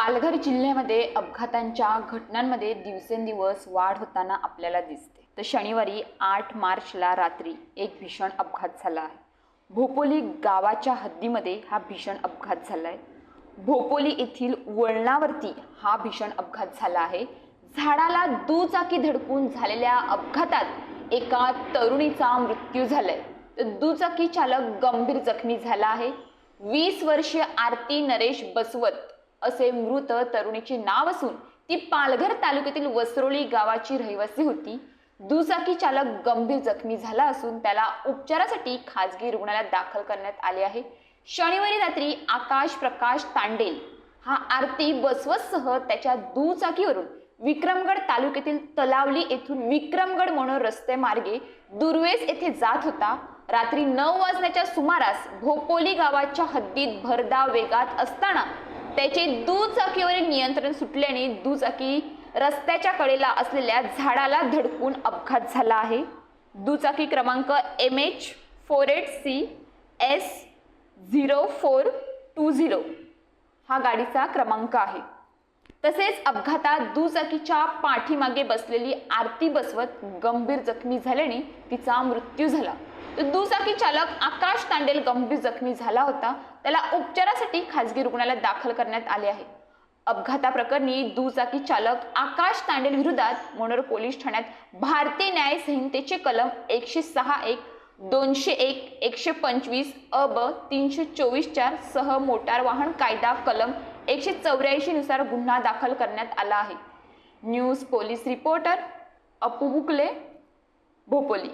पालघर जिल्ह्यामध्ये अपघातांच्या घटनांमध्ये दिवसेंदिवस वाढ होताना आपल्याला दिसते। तर शनिवारी 8 मार्चला रात्री एक भीषण अपघात झाला आहे। भोपोली गावाच्या हद्दीमध्ये हा भीषण अपघात झाला आहे। भोपोली येथील वळणावरती हा भीषण अपघात झाला आहे। झाडाला दुचाकी धडकून झालेल्या अपघातात एका तरुणीचा मृत्यू झालाय, तर दुचाकी चालक गंभीर जखमी झाला आहे। 20 वर्षीय आरती नरेश बसवत असे मृत तरुणीचे नाव असून ती पालघर तालुक्यातील वसरोळी गावाची रहिवासी होती। दुचाकी चालक गंभीर जखमी झाला असून त्याला उपचारासाठी खासगी रुग्णालयात दाखल करण्यात आले आहे। शनिवारी रात्री आकाश प्रकाश तांडेल हा आरती बसवतसह त्याच्या दुचाकीवरून विक्रमगड तालुक्यातील तलावली येथून विक्रमगड मनोर रस्ते मार्गे दुर्वेस येथे जात होता। रात्री 9 वाजण्याच्या सुमारास भोपोली गावाच्या हद्दीत भरधाव वेगात असताना त्याचे दुचाकीवरील नियंत्रण सुटल्याने दुचाकी रस्त्याच्या कडेला असलेल्या झाडाला धडकून अपघात झाला आहे। दुचाकी क्रमांक MH48CS0420 हा गाडीचा क्रमांक आहे। तसेच अपघातात दुचाकीच्या पाठीमागे बसलेली आरती बसवत गंभीर जखमी झाल्याने तिचा मृत्यू झाला। तर दुचाकी चालक आकाश तांडेल गंभीर जखमी झाला होता, त्याला उपचारासाठी खासगी रुग्णालयात दाखल करण्यात आले आहे। अपघाताप्रकरणी दुचाकी चालक आकाश तांडेल विरोधात मनोर पोलीस ठाण्यात भारतीय न्याय संहितेचे कलम 106(1), 201, 125 अ/ब 324(4) सह मोटार वाहन कायदा कलम 184 नुसार गुन्हा दाखल करण्यात आला आहे। न्यूज पोलीस रिपोर्टर अपू बुकले, भोपोली।